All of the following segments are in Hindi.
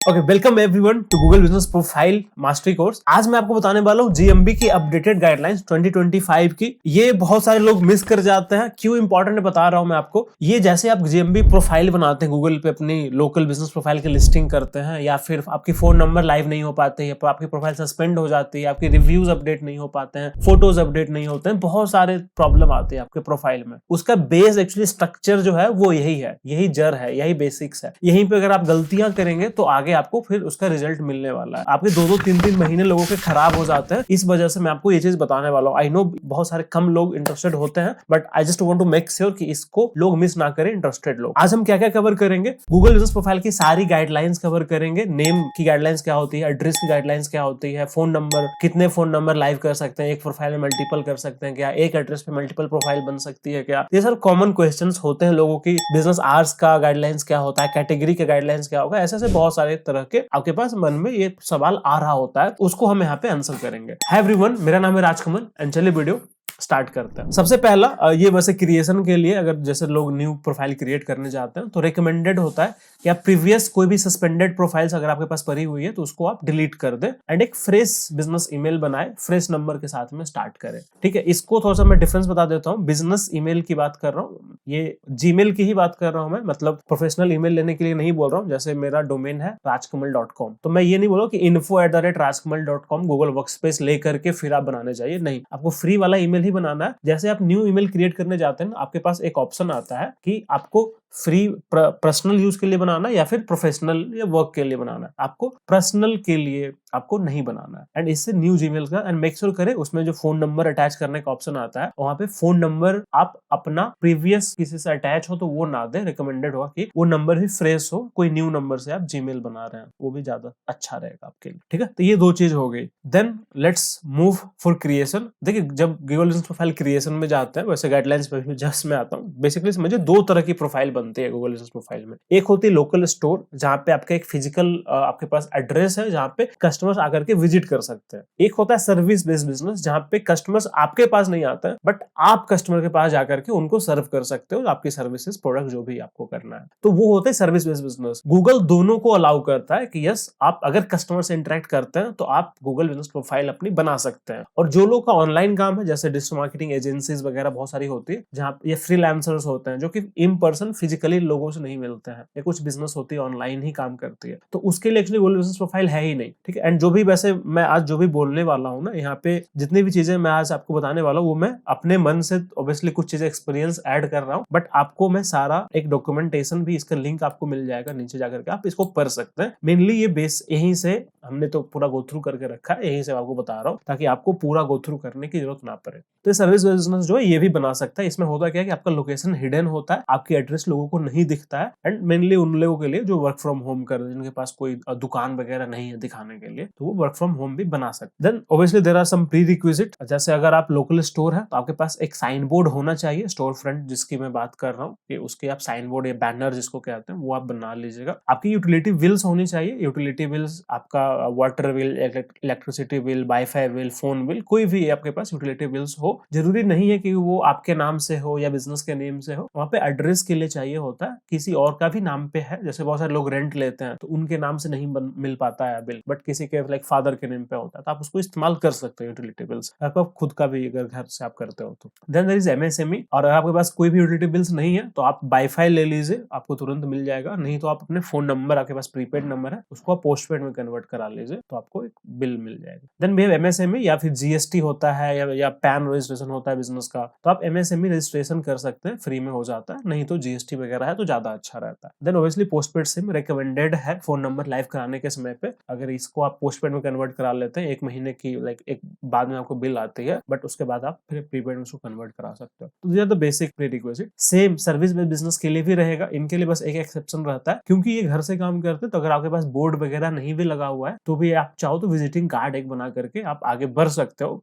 Okay, welcome everyone to Google business profile mastery course. आज मैं आपको बताने वाला हूँ जीएमबी की अपडेटेड गाइडलाइंस 2025 की। ये बहुत सारे लोग मिस कर जाते हैं, क्यों इंपॉर्टेंट है बता रहा हूँ मैं आपको। ये जैसे आप जीएमबी प्रोफाइल बनाते हैं गूगल पे, अपनी लोकल बिजनेस प्रोफाइल की लिस्टिंग करते हैं, या फिर आपकी फोन नंबर लाइव नहीं हो पाते, या आपकी प्रोफाइल सस्पेंड हो जाती है, आपके रिव्यूज अपडेट नहीं हो पाते हैं, फोटोज अपडेट नहीं होते हैं, बहुत सारे प्रॉब्लम आते हैं आपके प्रोफाइल में। उसका बेस एक्चुअली स्ट्रक्चर जो है वो यही है, यही जड़ है, यही बेसिक्स है। यहीं पे अगर आप गलतियां करेंगे तो आगे आपको फिर उसका रिजल्ट मिलने वाला है। आपके 2-2 3-3 महीने लोगों के खराब हो जाते हैं। इस वजह से मैं आपको ये चीज बताने वाला हूँ। आई नो बहुत सारे कम लोग इंटरेस्टेड होते हैं, but I just want to make sure कि इसको लोग मिस ना करें, इंटरेस्टेड लोग। आज हम क्या क्या कवर करेंगे, गूगल बिजनेस प्रोफाइल की सारी गाइडलाइंस कवर करेंगे। नेम की गाइडलाइंस क्या होती है, एड्रेस की गाइडलाइंस क्या होती है, फोन नंबर, कितने फोन नंबर लाइव कर सकते हैं, एक प्रोफाइल में मल्टीपल कर सकते हैं क्या, एक एड्रेस पे मल्टीपल प्रोफाइल बन सकती है क्या। ये सब कॉमन क्वेश्चंस होते हैं लोगों की। बिजनेस आवर्स का गाइडलाइंस क्या होता है, कैटेगरी का गाइडलाइंस क्या होगा, ऐसे बहुत सारे तरह के आपके पास मन में ये सवाल आ रहा होता है, उसको हम यहाँ पे आंसर करेंगे। हाय एवरीवन, मेरा नाम है राजकमल एंड चलिए वीडियो स्टार्ट करते हैं। सबसे पहला ये वैसे क्रिएशन के लिए, अगर जैसे लोग न्यू प्रोफाइल क्रिएट करने जाते हैं तो रिकमेंडेड होता है कि आप प्रीवियस कोई भी सस्पेंडेड प्रोफाइल्स अगर आपके पास पड़ी हुई है तो उसको आप डिलीट कर दें एंड एक फ्रेश बिजनेस ईमेल बनाए, फ्रेश नंबर के साथ में स्टार्ट करें। ठीक है, इसको थोड़ा सा मैं डिफरेंस बता देता हूँ। बिजनेस ईमेल की बात कर रहा हूँ, ये जीमेल की ही बात कर रहा हूँ मैं, मतलब प्रोफेशनल ईमेल लेने के लिए नहीं बोल रहा हूँ। जैसे मेरा डोमेन है rajkamal.com, तो मैं ये नहीं बोल रहा हूँ कि info@rajkamal.com गूगल वर्कस्पेस लेकर के फिर आप बनाने चाहिए, नहीं, आपको फ्री वाला ईमेल ही बनाना है। जैसे आप न्यू ईमेल क्रिएट करने जाते हैं, आपके पास एक ऑप्शन आता है कि आपको फ्री पर्सनल यूज के लिए बनाना है या फिर प्रोफेशनल या वर्क के लिए बनाना है। आपको पर्सनल के लिए आपको नहीं बनाना है। एंड इससे न्यू जीमेल का एंड मेक श्योर करें उसमें जो फोन नंबर अटैच करने का ऑप्शन आता है, वहां पे फोन नंबर आप अपना प्रीवियस किसी से अटैच हो तो वो ना दे। रिकमेंडेड होगा कि वो नंबर भी फ्रेश हो, कोई न्यू नंबर से आप जीमेल बना रहे हैं, वो भी ज्यादा अच्छा रहेगा आपके लिए। ठीक है, तो ये दो चीज हो गई। Then let's move for creation. देखिए, जब गूगल बिजनेस प्रोफाइल क्रिएशन में जाते हैं, वैसे गाइडलाइंस पे भी जस्ट मैं आता हूँ। बेसिकली समझिए, दो तरह की प्रोफाइल बनती है गूगल बिजनेस प्रोफाइल में। एक होती है लोकल स्टोर, जहां पे आपका एक फिजिकल आपके पास एड्रेस है, जहां पे कस्टमर्स आकर के विजिट कर सकते हैं। एक होता है सर्विस बेस्ड बिजनेस, जहां पे कस्टमर्स आपके पास नहीं आता है, बट आप कस्टमर के पास जाकर के उनको सर्व कर सकते हो, आपकी सर्विसेज प्रोडक्ट जो भी आपको करना है, तो वो होते हैं सर्विस बेस्ड बिजनेस। गूगल दोनों को अलाउ करता है कि यस, आप अगर कस्टमर से इंटरेक्ट करते हैं तो आप गूगल बिजनेस प्रोफाइल अपनी बना सकते हैं। और जो लोग का ऑनलाइन काम है, जैसे डिजिटल मार्केटिंग एजेंसीज वगैरह बहुत सारी होती है, जहां ये फ्रीलांसर्स होते हैं जो कि इन पर्सन फिजिकली लोगों से नहीं मिलते हैं, या कुछ बिजनेस होती है ऑनलाइन ही काम करती है, तो उसके लिए एक्चुअली गूगल बिजनेस प्रोफाइल है ही नहीं। ठीक है, एंड जो भी वैसे मैं आज जो भी बोलने वाला हूँ ना, यहाँ पे जितनी भी चीजें मैं आज आपको बताने वाला हूँ, वो मैं अपने मन से ऑब्वियसली कुछ चीजें एक्सपीरियंस ऐड कर रहा हूँ, बट आपको मैं सारा एक डॉक्यूमेंटेशन भी, इसका लिंक आपको मिल जाएगा नीचे जाकर के, आप इसको पढ़ सकते हैं। मेनली ये बेस यहीं से हमने तो पूरा गो थ्रू करके रखा है, यहीं से आपको बता रहा हूँ ताकि आपको पूरा गो थ्रू करने की जरूरत ना पड़े। तो सर्विस बिजनेस जो है ये भी बना सकता है। इसमें होता क्या है कि आपका लोकेशन हिडन होता है, आपकी एड्रेस लोगों को नहीं दिखता है, एंड मेनली उन लोगों के लिए जो वर्क फ्रॉम होम कर रहे हैं, जिनके पास कोई दुकान वगैरह नहीं है दिखाने के लिए, तो वो वर्क फ्रॉम होम भी बना सकते हैं। Then obviously there are some prerequisite. जैसे अगर आप लोकल स्टोर है तो आपके पास एक साइन बोर्ड होना चाहिए, स्टोर फ्रंट जिसकी मैं बात कर रहा हूँ, कि उसके आप साइन बोर्ड या बैनर जिसको कहते हैं वो आप बना लीजिएगा। आपकी यूटिलिटी बिल्स होनी चाहिए। यूटिलिटी बिल्स आपका water bill, electricity bill, wifi bill, phone bill, कोई भी आपके पास यूटिलिटी बिल्स हो। जरूरी नहीं है कि वो आपके नाम से हो या बिजनेस के नेम से हो, वहाँ पे एड्रेस के लिए चाहिए होता है, किसी और का भी नाम पे है। जैसे बहुत सारे लोग रेंट लेते हैं तो उनके नाम से नहीं मिल पाता है बिल, बट किसी के लाइक फादर के नेम पे होता है, तो आप उसको इस्तेमाल कर सकते हो यूटिलिटी बिल्स, आपका खुद का भी अगर घर से आप करते हो तो। देन देयर इज एमएसएमई, और अगर आपके पास कोई भी यूटिलिटी बिल्स नहीं है तो आप वाईफाई ले लीजिए, आपको तुरंत मिल जाएगा। नहीं तो आप अपने फोन नंबर, आपके पास प्रीपेड नंबर है, उसको आप पोस्टपेड में कन्वर्ट करा लीजिए, तो आपको एक बिल मिल जाएगा। देन वी हैव एमएसएमई, या फिर जीएसटी होता है, या पैन रजिस्ट्रेशन होता है बिजनेस का, तो आप एमएसएमई रजिस्ट्रेशन कर सकते हैं, फ्री में हो जाता है। नहीं तो जीएसटी वगैरह है तो ज्यादा अच्छा रहता है। Then obviously postpaid SIM recommended है फोन नंबर लाइव कराने के समय पे। अगर इसको आप पोस्टपेड में कन्वर्ट करा लेते हैं, 1 महीने की लाइक एक बाद में आपको बिल आती है, बट उसके बाद आप फिर प्रीपेड में उसको कन्वर्ट करा सकते हो। तो this are the basic prerequisite. Same service based business के लिए भी रहेगा। इनके लिए बस एक एक्सेप्शन रहता है, क्योंकि ये घर से काम करते हैं, तो अगर आपके पास बोर्ड वगैरह नहीं भी लगा हुआ है तो भी आप चाहो तो विजिटिंग कार्ड एक बना करके आप आगे बढ़ सकते हो।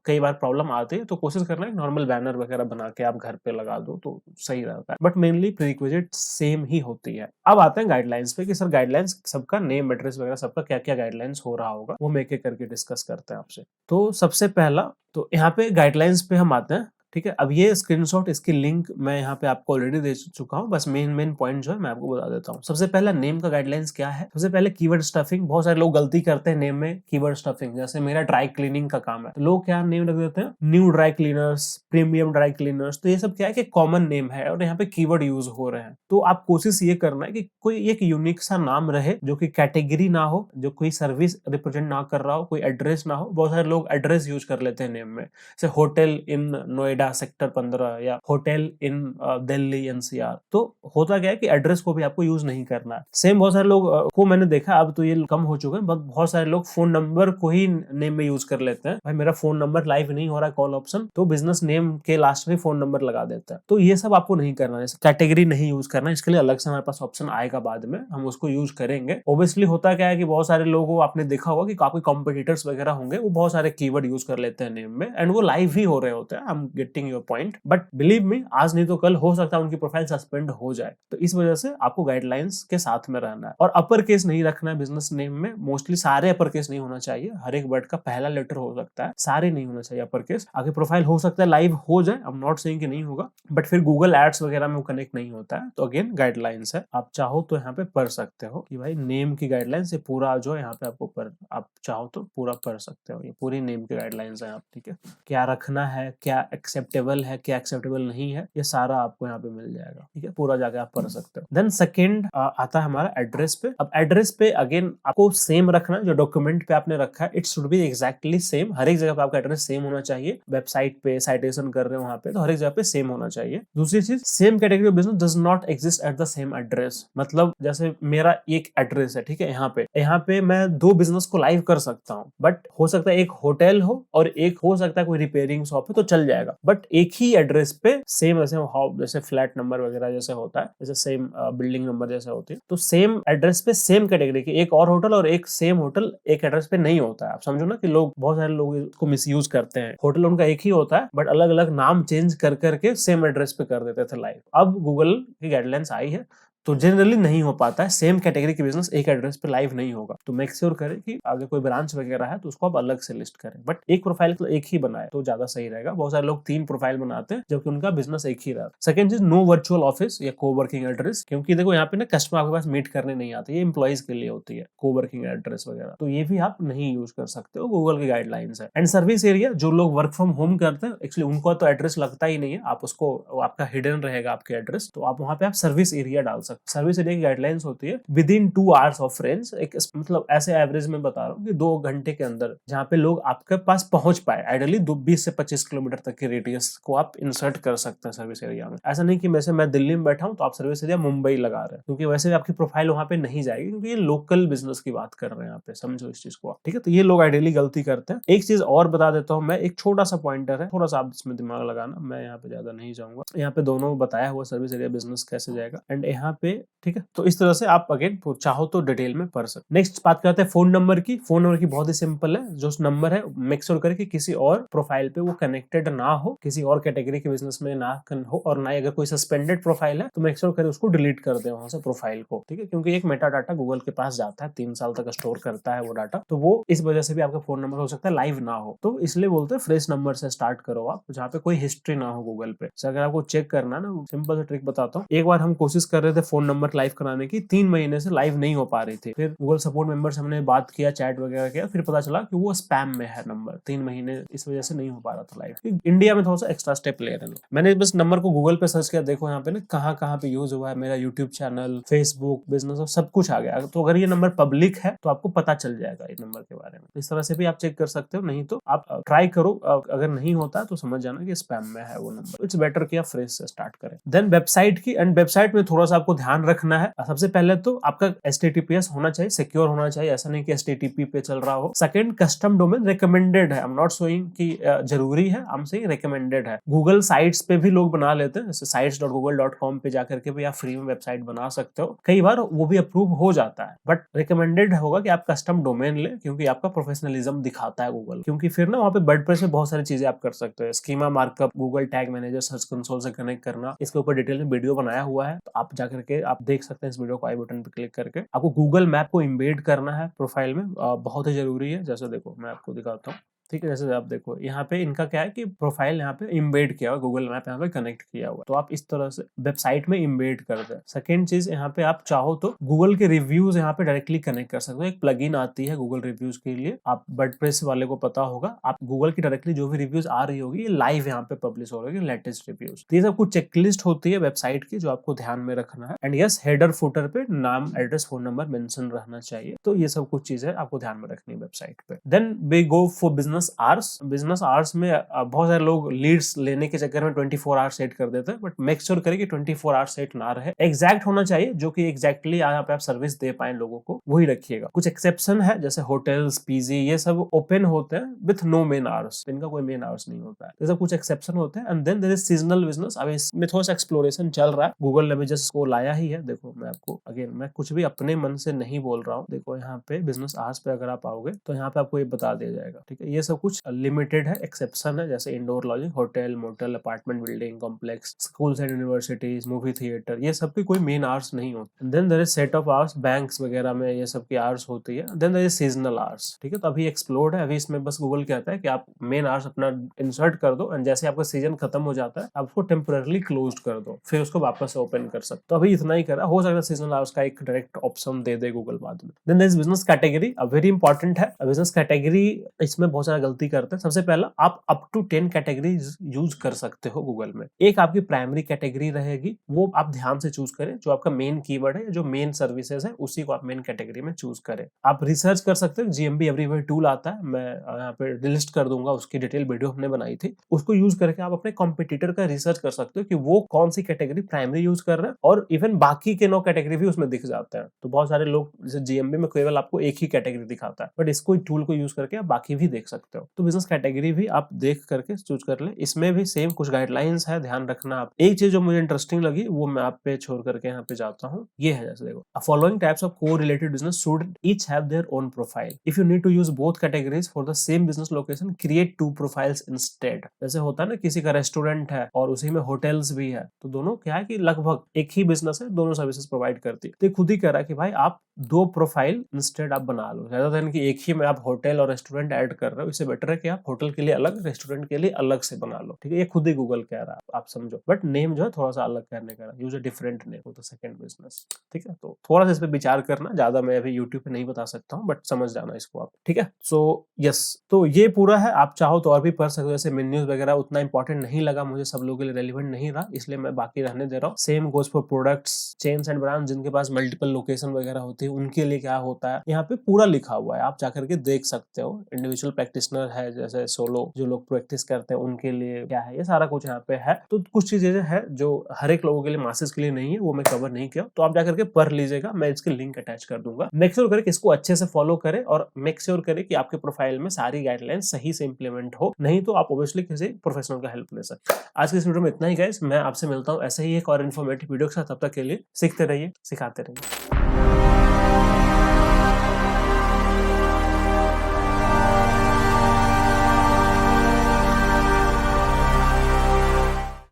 कई बार प्रॉब्लम आती है तो कोशिश करना है नॉर्मल बैनर वगैरह बना के आप घर पे लगा दो तो सही रहता है, बट मेनली प्रीरिक्विजिट सेम ही होती है। अब आते हैं गाइडलाइंस पे कि सर गाइडलाइंस सबका नेम, एड्रेस वगैरह सबका क्या क्या गाइडलाइंस हो रहा होगा, वो मैं एक एक करके डिस्कस करते हैं आपसे। तो सबसे पहला तो यहाँ पे गाइडलाइंस पे हम आते हैं। ठीक है। अब ये स्क्रीनशॉट, इसकी लिंक मैं यहाँ पे आपको ऑलरेडी दे चुका हूँ, बस मेन पॉइंट जो है मैं आपको बता देता हूँ। सबसे पहला नेम का गाइडलाइंस क्या है। सबसे पहले कीवर्ड स्टफिंग। बहुत सारे लोग गलती करते हैं नेम में कीवर्ड स्टफिंग। जैसे मेरा ड्राई क्लीनिंग का काम है तो लोग क्या नेम रख देते हैं, new dry cleaners, premium dry cleaners. तो ये सब क्या है कि कॉमन नेम है और यहाँ पे कीवर्ड यूज हो रहे हैं। तो आप कोशिश ये करना है कि कोई एक यूनिक सा नाम रहे जो कि कैटेगरी ना हो, जो कोई सर्विस रिप्रेजेंट ना कर रहा हो, कोई एड्रेस ना हो। बहुत सारे लोग एड्रेस यूज कर लेते हैं नेम में, जैसे होटल इन नोएडा सेक्टर 15 या होटल इन दिल्ली एनसीआर। तो होता क्या है कि एड्रेस को भी आपको यूज नहीं करना है। सेम बहुत सारे लोग को मैंने देखा, अब तो ये कम हो चुके हैं, बहुत सारे लोग फोन नंबर को ही नेम में यूज कर लेते हैं। भाई मेरा फोन नंबर लाइव नहीं हो रहा है कॉल ऑप्शन, तो बिजनेस नेम के लास्ट में फोन नंबर लगा देता है। तो ये सब आपको नहीं करना है, कैटेगरी नहीं यूज करना है। इसके लिए अलग से हमारे पास ऑप्शन आएगा, बाद में हम उसको यूज करेंगे। ऑब्वियसली होता क्या है कि बहुत सारे लोगों आपने देखा होगा कि काफी कॉम्पिटिटर्स वगैरह होंगे, वो बहुत सारे कीवर्ड यूज कर लेते हैं नेम में एंड वो लाइव ही हो रहे होते हैं। I am getting your point, but believe me, आज नहीं तो कल हो सकता है उनकी प्रोफाइल सस्पेंड हो जाए। तो इस वजह से आपको गाइडलाइंस के साथ में रहना है। और अपर केस नहीं रखना है बिजनेस नेम में। मोस्टली सारे अपर केस नहीं होना चाहिए, हर एक वर्ड का पहला लेटर हो सकता है, सारे नहीं होना चाहिए अपर केस। आगे प्रोफाइल हो सकता है लाइव हो जाए, आई एम नॉट सेइंग कि नहीं होगा, बट फिर गूगल एड्स वगैरह में वो कनेक्ट नहीं होता है। तो अगेन गाइडलाइंस है, आप चाहो तो यहाँ पे पढ़ सकते हो कि भाई नेम की गाइडलाइंस, ये पूरा जो है यहाँ पे आपको आप चाहो तो पूरा पढ़ सकते हो। ये पूरी नेम की गाइडलाइंस है आप, ठीक है। क्या रखना है, क्या एक्सेप्टेबल है, क्या एक्सेप्टेबल नहीं है, ये सारा आपको यहाँ पे मिल जाएगा, ठीक है। पूरा जाके आप पढ़ सकते हो। देन सेकंड आता है हमारा एड्रेस पे। अब एड्रेस पे अगेन आपको सेम रखना है, जो डॉक्यूमेंट पे आपने रखा है it should be exactly same. हर एक जगह पे आपका एड्रेस सेम होना चाहिए। वेबसाइट पे साइटेशन कर रहे हो वहां पे, तो हर एक जगह पे सेम होना चाहिए। दूसरी चीज, same category of business does not exist at the same address. मतलब जैसे मेरा एक एड्रेस है, ठीक है, यहाँ पे मैं दो बिजनेस को लाइव कर सकता हूँ, बट हो सकता है एक होटल हो और एक हो सकता है कोई रिपेयरिंग शॉप है, तो चल जाएगा। बट एक ही एड्रेस पे सेम, जैसे फ्लैट नंबर वगैरह जैसे होता है, जैसे सेम बिल्डिंग नंबर जैसे होती है, तो सेम एड्रेस पे सेम कैटेगरी के एक और होटल और एक सेम होटल एक एड्रेस पे नहीं होता है। आप समझो ना कि लोग, बहुत सारे लोग इसको मिसयूज करते हैं। होटल उनका एक ही होता है बट अलग अलग नाम चेंज कर करके सेम एड्रेस पे कर देते थे लाइव। अब गूगल की गाइडलाइंस आई है तो जनरली नहीं हो पाता है, सेम कैटेगरी की बिजनेस एक एड्रेस पे लाइव नहीं होगा। तो मेक श्योर करें कि अगर कोई ब्रांच वगैरह है तो उसको आप अलग से लिस्ट करें, बट एक प्रोफाइल तो एक ही बनाए तो ज्यादा सही रहेगा। बहुत सारे लोग 3 प्रोफाइल बनाते हैं जबकि उनका बिजनेस एक ही रहा। सेकंड चीज, नो वर्चुअल ऑफिस या कोवर्किंग एड्रेस, क्योंकि देखो यहाँ पे ना कस्टमर आपके पास मीट करने नहीं आते, ये एम्प्लॉइज के लिए होती है कोवर्किंग एड्रेस वगैरह, तो ये भी आप नहीं यूज कर सकते हो, गूगल की गाइडलाइंस है। एंड सर्विस एरिया, जो लोग वर्क फ्रॉम होम करते हैं एक्चुअली उनको तो एड्रेस लगता ही नहीं है, आप उसको, आपका हिडन रहेगा आपके एड्रेस, तो आप वहां पे आप सर्विस एरिया डाल सकते। सर्विस एरिया की गाइडलाइंस होती है with in 2 hours of range, एक मतलब ऐसे एवरेज में बता रहा हूँ कि 2 घंटे के अंदर जहाँ पे लोग आपके पास पहुंच पाए, आइडियली 20 से 25 किलोमीटर तक के रेडियस को आप इंसर्ट कर सकते हैं सर्विस एरिया में। ऐसा नहीं कि वैसे मैं दिल्ली में बैठा हूँ तो आप सर्विस एरिया मुंबई लगा रहे हैं, क्योंकि वैसे आपकी प्रोफाइल वहां पे नहीं जाएगी, क्योंकि ये लोकल बिजनेस की बात कर रहे हैं यहाँ पे, समझो इस चीज को, ठीक है। तो ये लोग आइडियली गलती करते हैं। एक चीज और बता देता हूँ मैं, एक छोटा सा पॉइंटर है, थोड़ा सा आप इसमें दिमाग लगाना, मैं यहाँ पे ज्यादा नहीं जाऊंगा। यहाँ पे दोनों बताया हुआ सर्विस एरिया बिजनेस कैसे जाएगा एंड यहाँ पे, ठीक है। तो इस तरह से आप अगेन चाहो तो डिटेल में पढ़ सकते। नेक्स्ट बात करते हैं फोन नंबर की। फोन नंबर की बहुत ही सिंपल है, जो नंबर है मेक श्योर करे कि किसी और प्रोफाइल पे वो कनेक्टेड ना हो, किसी और कैटेगरी के बिजनेस में ना हो, और ना अगर कोई सस्पेंडेड प्रोफाइल है तो मेक श्योर करे उसको डिलीट कर दे वहां से प्रोफाइल को, ठीक है। क्योंकि एक मेटा डाटा गूगल के पास जाता है, 3 साल तक स्टोर करता है वो डाटा, तो वो इस वजह से भी आपका फोन नंबर हो सकता है लाइव ना हो। तो इसलिए बोलते हैं फ्रेश नंबर से स्टार्ट करो आप, जहाँ पे कोई हिस्ट्री ना हो गूगल पे। अगर आपको चेक करना है ना, सिंपल सा ट्रिक बताता हूँ। एक बार हम कोशिश कर रहे थे फोन नंबर लाइव कराने की, 3 महीने से लाइव नहीं हो पा रही थी। फिर गूगल सपोर्ट मेंबर से हमने बात किया, चैट वगैरह किया, फिर पता चला कि वो स्पैम में है नंबर, 3 महीने इस वजह से नहीं हो पा रहा था लाइव। इंडिया में थोड़ा सा एक्स्ट्रा स्टेप ले रहे हैं। मैंने बस नंबर को गूगल पे सर्च किया, देखो यहाँ पे ना कहाँ पे यूज हुआ है, मेरा यूट्यूब चैनल, फेसबुक, बिजनेस, सब कुछ आ गया। तो अगर ये नंबर पब्लिक है तो आपको पता चल जाएगा इस नंबर के बारे में। इस तरह से भी आप चेक कर सकते हो, नहीं तो आप ट्राई करो, अगर नहीं होता तो समझ जाना कि स्पैम में है वो नंबर। इट्स बेटर कि आप फ्रेश से स्टार्ट करें। देन वेबसाइट की, एंड वेबसाइट में थोड़ा सा आपको ध्यान रखना है। सबसे पहले तो आपका HTTPS होना चाहिए, सिक्योर होना चाहिए, ऐसा नहीं कि HTTP पे चल रहा हो। सेकंड, कस्टम डोमेन रिकमेंडेड है, आई एम नॉट शोइंग कि जरूरी है, आई एम सेइंग रिकमेंडेड है। गूगल साइट्स पे भी लोग बना लेते हैं, जैसे sites.google.com पे जाकर के भी आप फ्री में वेबसाइट बना सकते हो, कई बार वो भी अप्रूव हो जाता है, बट रिकमेंडेड होगा कि आप कस्टम डोमेन ले, क्योंकि आपका प्रोफेशनलिज्म दिखाता है गूगल। क्योंकि फिर ना वहाँ पे वर्डप्रेस में बहुत सारी चीजें आप कर सकते हो, schema markup, Google tag manager, search console से कनेक्ट करना, इसके ऊपर डिटेल में वीडियो बनाया हुआ है, तो आप जाकर के आप देख सकते हैं इस वीडियो को, आई बटन पे क्लिक करके। आपको गूगल मैप को इम्बेड करना है प्रोफाइल में, बहुत ही जरूरी है। जैसे देखो मैं आपको दिखाता हूँ, ठीक है, जैसे आप देखो यहाँ पे इनका क्या है कि प्रोफाइल यहाँ पे इम्बेड किया हुआ, गूगल मैप यहाँ पे कनेक्ट किया हुआ, तो आप इस तरह से वेबसाइट में इम्बेड कर दें। सेकेंड चीज यहाँ पे आप चाहो तो गूगल के रिव्यूज यहाँ पे डायरेक्टली कनेक्ट कर सकते हो। एक प्लगइन आती है गूगल रिव्यूज के लिए, आप वर्डप्रेस वाले को पता होगा, आप गूगल की डायरेक्टली जो भी रिव्यूज आ रही होगी ये लाइव यहाँ पे पब्लिश हो रही है, लेटेस्ट रिव्यूज। तो ये सब कुछ चेकलिस्ट होती है वेबसाइट की जो आपको ध्यान में रखना है। एंड यस, हेडर फुटर पे नाम, एड्रेस, फोन नंबर मेंशन रहना चाहिए। तो ये सब कुछ चीजें आपको ध्यान में रखनी है वेबसाइट पे। Then we go for business hours. Business hours में बहुत सारे लोग लीड्स लेने के चक्कर में 24 आवर्स सेट कर देते हैं, बट मेक श्योर करें कि 24 आवर्स सेट ना रहे, एग्जैक्ट होना चाहिए, जो कि एग्जैक्टली यहाँ पे आप सर्विस दे पाए लोगों को, वही रखिएगा। कुछ एक्सेप्शन है, जैसे होटल्स, पीजी, ये सब ओपन होते हैं विथ नो मेन आवर्स, इनका कोई मेन आवर्स नहीं होता है, ये सब कुछ एक्सेप्शन होते हैं। And then there is seasonal business. अब इसमें थोड़ा सा एक्सप्लोरेशन चल रहा है, गूगल ने भी जस्ट इसको लाया ही है। देखो मैं आपको अगेन, मैं कुछ भी अपने मन से नहीं बोल रहा हूँ। देखो यहाँ पे बिजनेस आवर्स पे अगर आप आओगे तो यहाँ पे आपको ये बता दिया जाएगा, ठीक है। ये सब कुछ लिमिटेड है, एक्सेप्शन है, जैसे indoor lodging, hotel, motel, apartment building complex, schools and universities, movie theatre, ये सब की कोई मेन आवर्स नहीं होते। Then there is set of hours, banks वगैरह में ये सब की आवर्स होती है। Then there is seasonal hours, ठीक है। तो अभी एक्सप्लोर्ड है, अभी इसमें बस गूगल कहता है कि आप मेन आवर्स अपना इंसर्ट कर दो, एंड जैसे आपका सीजन खत्म हो जाता है आप उसको टेम्पररी क्लोज कर दो, फिर उसको वापस ओपन कर सकते। तो अभी इतना ही करा, हो सकता है सीजनल आवर्स का एक डायरेक्ट ऑप्शन दे दे गूगल बाद में। Then there is business category, अब वेरी इंपॉर्टेंट है बिजनेस कैटेगरी। इसमें बहुत सारा गलती करते हैं। सबसे पहला, आप अप टू 10 कैटेगरी यूज कर सकते हो गूगल में। एक आपकी प्राइमरी कैटेगरी रहेगी, वो आप ध्यान से चूज करें, जो आपका मेन कीवर्ड है, जो मेन सर्विसेज है, उसी को आप मेन कैटेगरी में चूज करें। आप रिसर्च कर सकते हो, जीएमबी एवरीवेयर टूल आता है, मैं यहाँ पे लिस्ट कर दूंगा, उसकी डिटेल वीडियो हमने बनाई थी, उसको यूज करके आप अपने कॉम्पिटिटर का रिसर्च कर सकते हो कि वो कौन सी कैटेगरी प्राइमरी यूज कर रहे हैं, और इवन बाकी के 9 कैटेगरी भी उसमें दिख जाते हैं। तो बहुत सारे लोग जैसे जीएमबी में केवल आपको एक ही कैटेगरी दिखाता है, बट इसको टूल को यूज करके आप बाकी भी देख सकते हो। तो बिजनेस कैटेगरी भी आप देख करके चूज कर ले। इसमें भी सेम कुछ गाइडलाइंस है, ध्यान रखना। आप एक चीज जो मुझे इंटरेस्टिंग लगी वो मैं आप पे छोड़ करके यहाँ पे जाता हूँ, ये है जैसे देखो, फॉलोइंग टाइप्स ऑफ को related business should each have their own profile. If you need to use both categories for the same business location, create 2 profiles instead. जैसे होता है ना, किसी का रेस्टोरेंट है और उसी में होटल्स भी है, तो दोनों क्या है कि लगभग एक ही बिजनेस है, दोनों सर्विसेज प्रोवाइड करती है। तो खुद ही कह रहा है कि भाई आप 2 प्रोफाइल इंस्टेड आप बना लो, ज्यादा देन कि एक ही में आप होटल और रेस्टोरेंट ऐड कर रहे हो। इससे बेटर है कि आप होटल के लिए अलग, रेस्टोरेंट के लिए अलग से बना लो, ठीक है। ये खुद ही गूगल कह रहा है, आप समझो, बट नेम जो है थोड़ा सा अलग करने का, use a different name for the second business, ठीक है। तो थोड़ा सा इस पे विचार करना, ज्यादा मैं अभी यूट्यूब पे नहीं बता सकता हूँ, बट समझ जाना इसको आप, ठीक है। सो यस, तो ये पूरा है। आप चाहो तो और भी पढ़ सकते हो, जैसे मेन्यूज वगैरह उतना इंपॉर्टेंट नहीं लगा मुझे, सब लोगों के लिए रेलिवेंट नहीं रहा, इसलिए मैं बाकी रहने दे रहा हूँ। Same goes for products, chains and brand, जिनके पास मल्टीपल लोकेशन वगैरह होती है, उनके लिए क्या होता है, यहाँ पे पूरा लिखा हुआ है, आप जाकर के देख सकते हो। इंडिविजुअल प्रैक्टिशनर है, जैसे सोलो जो लोग प्रैक्टिस करते हैं, उनके लिए क्या है, ये सारा कुछ यहाँ पे है। तो कुछ चीजें है जो हर एक लोगों के लिए, मासेस के लिए नहीं है, वो मैं कवर नहीं किया, तो आप जाकर के पढ़ लीजिएगा, मैं इसके लिंक अटैच कर दूंगा। मेक श्योर करें कि इसको अच्छे से फॉलो करें, और मेक श्योर करें कि आपके प्रोफाइल में सारी गाइडलाइन सही से इंप्लीमेंट हो, नहीं तो आप ऑब्वियसली किसी प्रोफेशनल का हेल्प ले सकते हैं। आज के इस वीडियो में इतना ही गाइस, मैं आपसे मिलता हूँ ऐसे ही एक और इन्फॉर्मेटिव वीडियो के साथ। तब तक के लिए सीखते रहिए, सिखाते रहिए।